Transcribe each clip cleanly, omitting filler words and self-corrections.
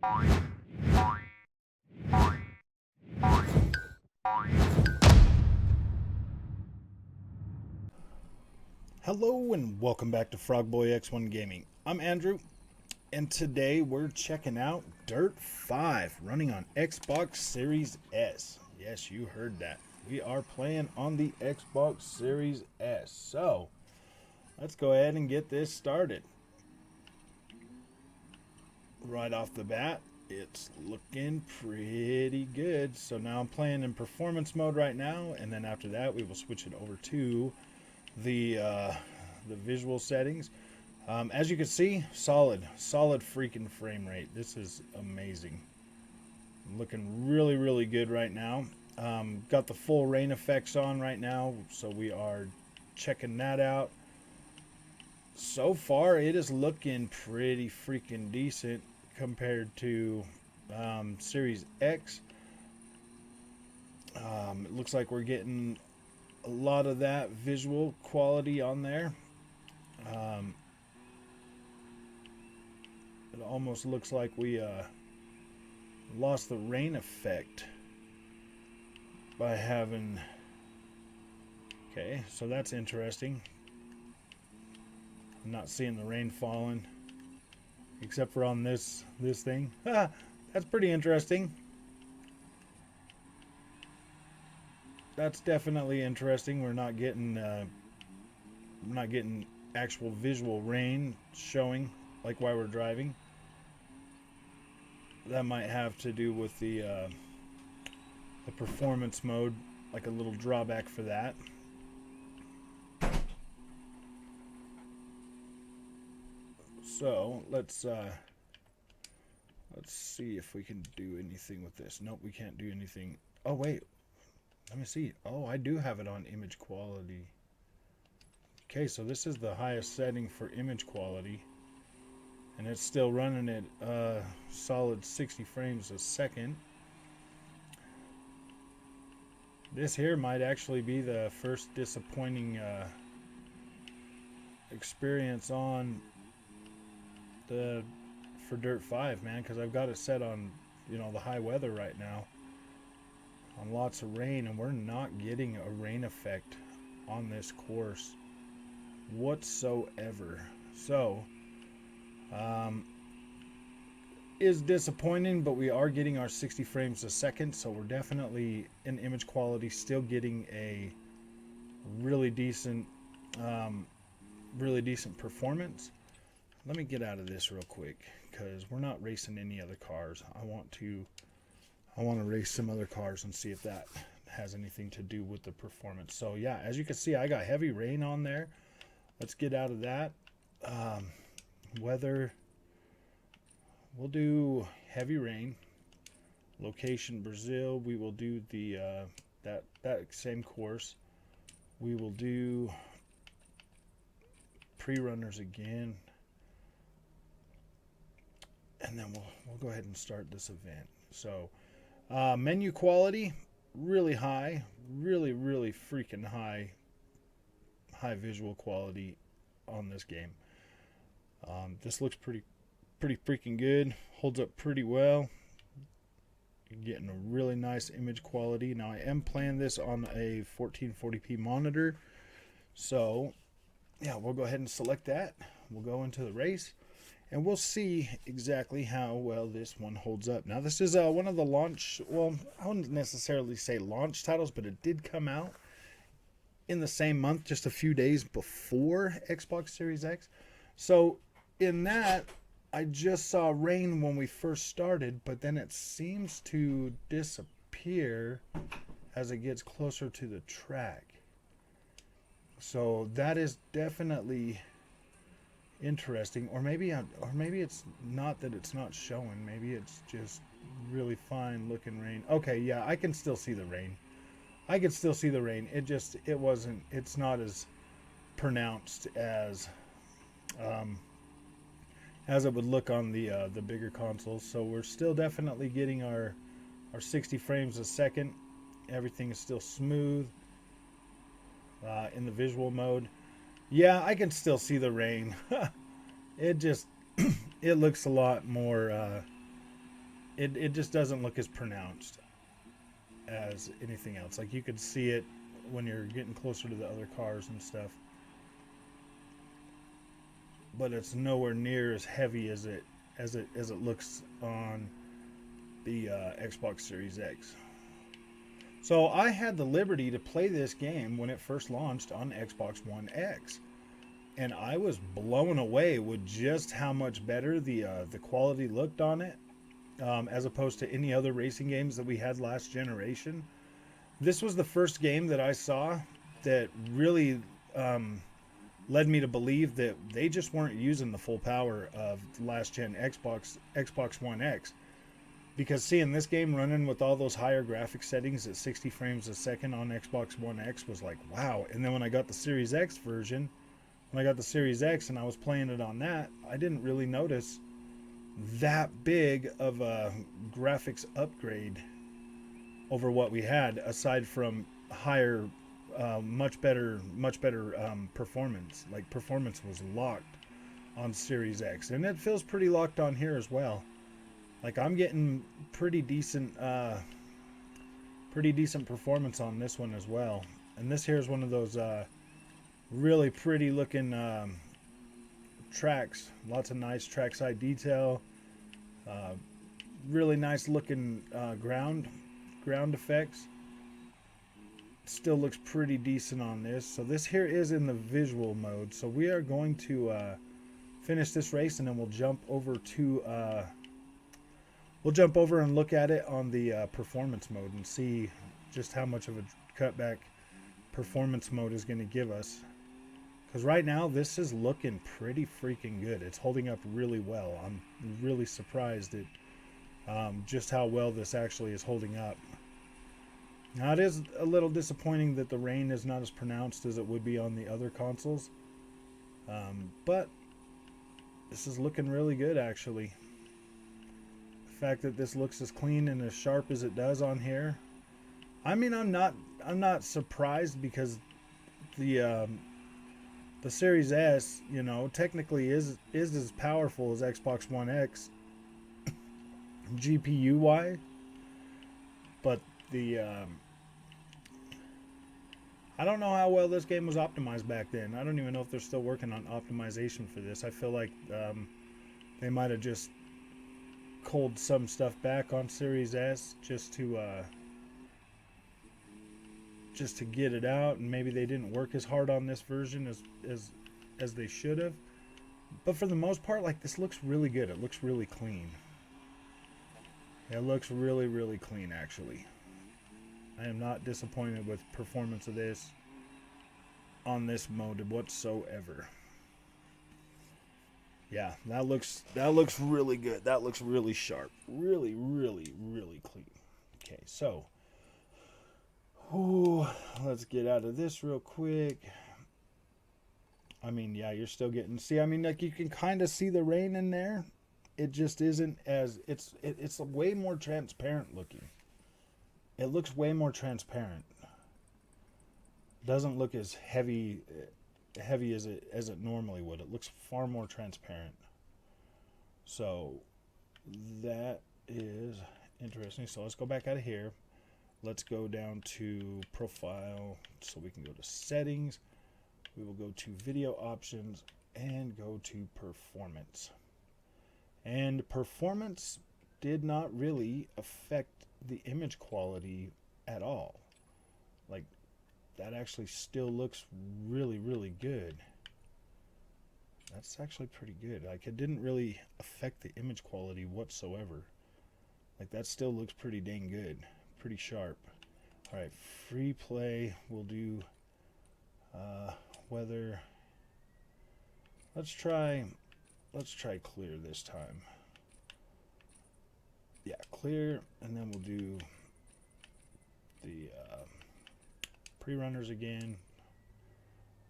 Hello and welcome back to Frogboy X1 Gaming. I'm Andrew, and today we're checking out Dirt 5 running on Xbox Series S. Yes, you heard that. We are playing on the Xbox Series S. So, let's go ahead and get this started. Right off the bat, it's looking pretty good. So now I'm playing in performance mode right now, and then after that we will switch it over to the visual settings. As you can see, solid freaking frame rate. This is amazing. Looking really good right now. Got the full rain effects on right now, so we are checking that out. So far it is looking pretty freaking decent compared to Series X. It looks like we're getting a lot of that visual quality on there. It almost looks like we lost the rain effect by having... Okay, so that's interesting. I'm not seeing the rain falling except for on this thing. That's pretty interesting. That's definitely interesting. We're not getting actual visual rain showing like while we're driving. That might have to do with the performance mode, like a little drawback for that. So let's see if we can do anything with this. Nope, we can't do anything. Oh wait, let me see. Oh, I do have it on image quality. Okay, so this is the highest setting for image quality, and it's still running at solid 60 frames a second. This here might actually be the first disappointing experience on for Dirt 5, man, because I've got it set on, you know, the high weather right now, on lots of rain, and we're not getting a rain effect on this course whatsoever. So is disappointing, but we are getting our 60 frames a second, so we're definitely in image quality still getting a really decent performance. Let me get out of this real quick because we're not racing any other cars. I want to race some other cars and see if that has anything to do with the performance. So yeah, as you can see, I got heavy rain on there. Let's get out of that. Weather, we'll do heavy rain. Location Brazil. We will do the that same course. We will do pre-runners again, and then we'll go ahead and start this event. So menu quality really high, really freaking high visual quality on this game. This looks pretty freaking good. Holds up pretty well. You're getting a really nice image quality. Now I am playing this on a 1440p monitor, so yeah, we'll go ahead and select that. We'll go into the race and we'll see exactly how well this one holds up. Now this is one of the launch, well, I wouldn't necessarily say launch titles, but it did come out in the same month, just a few days before Xbox Series X. So in that, I just saw rain when we first started, but then it seems to disappear as it gets closer to the track. So that is definitely interesting. Or maybe it's not that it's not showing. Maybe it's just really fine looking rain. Okay, yeah, I can still see the rain. It's not as pronounced as it would look on the bigger consoles. So we're still definitely getting our 60 frames a second. Everything is still smooth in the visual mode. Yeah, I can still see the rain. It looks a lot more it just doesn't look as pronounced as anything else. Like you could see it when you're getting closer to the other cars and stuff, but it's nowhere near as heavy as it looks on the Xbox Series X. So I had the liberty to play this game when it first launched on Xbox One X, and I was blown away with just how much better the quality looked on it, as opposed to any other racing games that we had last generation. This was the first game that I saw that really led me to believe that they just weren't using the full power of last gen Xbox One X. Because seeing this game running with all those higher graphic settings at 60 frames a second on Xbox One X was like, wow. And then when I got the Series X version, when I got the Series X and I was playing it on that, I didn't really notice that big of a graphics upgrade over what we had, aside from higher, much better performance. Like performance was locked on Series X, and it feels pretty locked on here as well. Like I'm getting pretty decent performance on this one as well. And this here is one of those really pretty looking tracks. Lots of nice trackside detail. Really nice looking ground effects. Still looks pretty decent on this. So this here is in the visual mode. So we are going to finish this race, and then we'll jump over to and look at it on the performance mode and see just how much of a cutback performance mode is going to give us. Because right now, this is looking pretty freaking good. It's holding up really well. I'm really surprised at just how well this actually is holding up. Now, it is a little disappointing that the rain is not as pronounced as it would be on the other consoles. But this is looking really good, actually. The fact that this looks as clean and as sharp as it does on here. I mean, I'm not surprised, because the Series S, you know, technically is as powerful as Xbox One X GPU wise, but the I don't know how well this game was optimized back then. I don't even know if they're still working on optimization for this. I feel like they might have just culled some stuff back on Series S just to get it out, and maybe they didn't work as hard on this version as they should have. But for the most part, like, this looks really good. It looks really clean. It looks really, really clean, actually. I am not disappointed with performance of this on this mode whatsoever. Yeah, that looks really good. That looks really sharp. Really, really, really clean. Okay, so let's get out of this real quick. I mean, yeah, you're still getting... See, I mean, like, you can kind of see the rain in there. It just isn't as... It's way more transparent looking. It looks way more transparent. Doesn't look as heavy as it normally would. It looks far more transparent. So that is interesting. So let's go back out of here. Let's go down to profile, so we can go to settings. We will go to video options and go to performance. And performance did not really affect the image quality at all. Like, that actually still looks really, really good. That's actually pretty good. Like, it didn't really affect the image quality whatsoever. Like, that still looks pretty dang good. Pretty sharp. Alright, free play. We'll do weather. Let's try clear this time. Yeah, clear, and then we'll do the pre-runners again.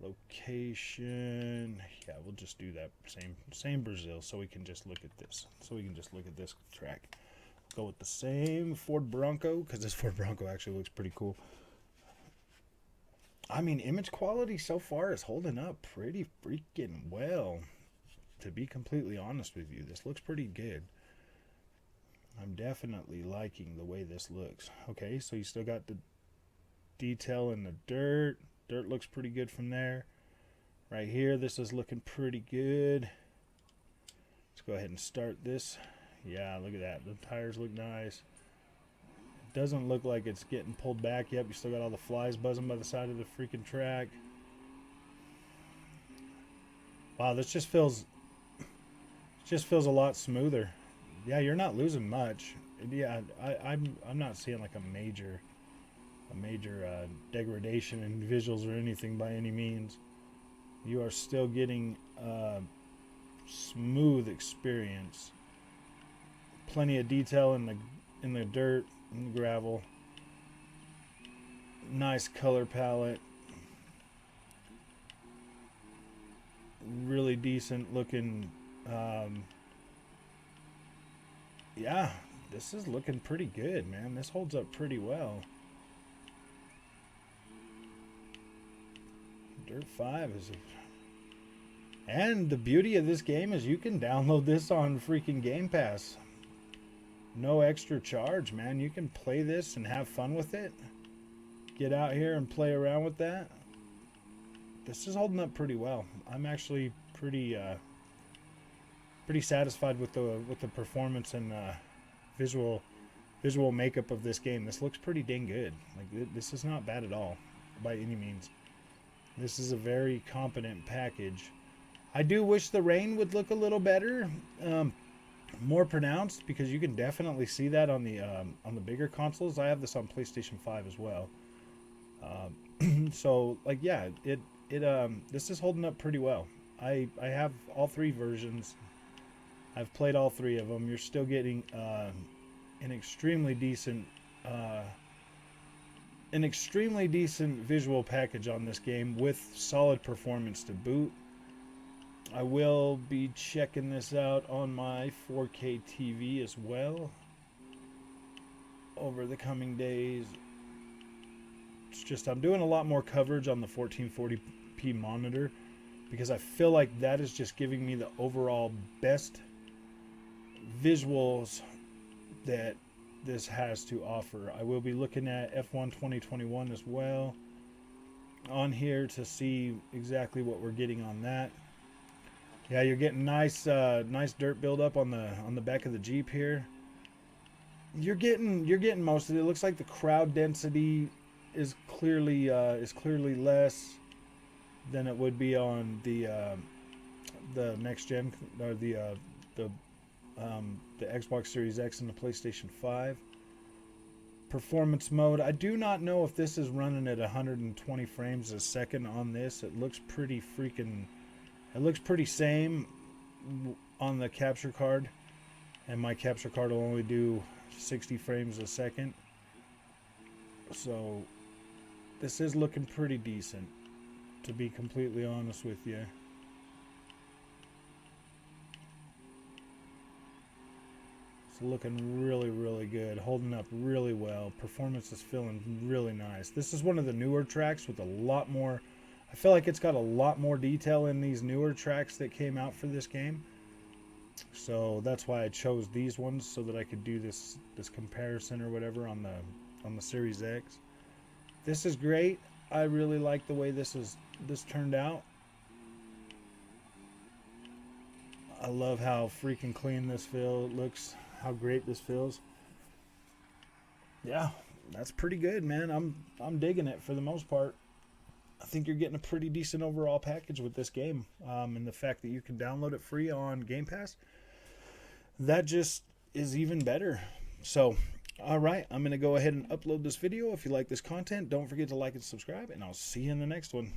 Location. Yeah, we'll just do that same Brazil, so we can just look at this. So we can just look at this track. Go with the same Ford Bronco, because this Ford Bronco actually looks pretty cool. I mean, image quality so far is holding up pretty freaking well. To be completely honest with you, this looks pretty good. I'm definitely liking the way this looks. Okay, so you still got the detail in the dirt. Dirt looks pretty good from there. Right here, this is looking pretty good. Let's go ahead and start this. Yeah, look at that. The tires look nice. It doesn't look like it's getting pulled back yet. You still got all the flies buzzing by the side of the freaking track. Wow, this just feels a lot smoother. Yeah, you're not losing much. Yeah, I'm not seeing like a major degradation in visuals or anything by any means. You are still getting smooth experience. Plenty of detail in the dirt, in the gravel. Nice color palette. Really decent looking. Yeah, this is looking pretty good, man. This holds up pretty well. Dirt 5 is and the beauty of this game is you can download this on freaking Game Pass. No extra charge, man. You can play this and have fun with it. Get out here and play around with that. This is holding up pretty well. I'm actually pretty satisfied with the performance and visual makeup of this game. This looks pretty dang good. Like, this is not bad at all by any means. This is a very competent package. I do wish the rain would look a little better, more pronounced, because you can definitely see that on the bigger consoles. I have this on PlayStation 5 as well. So, like, yeah, this is holding up pretty well. I have all three versions. I've played all three of them. You're still getting an extremely decent visual package on this game with solid performance to boot. I will be checking this out on my 4K TV as well over the coming days. It's just I'm doing a lot more coverage on the 1440p monitor because I feel like that is just giving me the overall best visuals that this has to offer. I will be looking at F1 2021 as well on here to see exactly what we're getting on that. Yeah, you're getting nice dirt buildup on the back of the Jeep here. You're getting most of it. It looks like the crowd density is clearly less than it would be on the next gen or the Xbox Series X and the PlayStation 5. Performance mode. I do not know if this is running at 120 frames a second on this. It looks pretty same on the capture card, and my capture card will only do 60 frames a second. So this is looking pretty decent, to be completely honest with you. It's looking really, really good, holding up really well. Performance is feeling really nice. This is one of the newer tracks with a lot more. I feel like it's got a lot more detail in these newer tracks that came out for this game. So that's why I chose these ones, so that I could do this comparison or whatever on the Series X. This is great. I really like the way this turned out. I love how freaking clean this looks, how great this feels. Yeah, that's pretty good, man. I'm digging it for the most part. I think you're getting a pretty decent overall package with this game. And the fact that you can download it free on Game Pass, that just is even better. So, alright, I'm going to go ahead and upload this video. If you like this content, don't forget to like and subscribe, and I'll see you in the next one.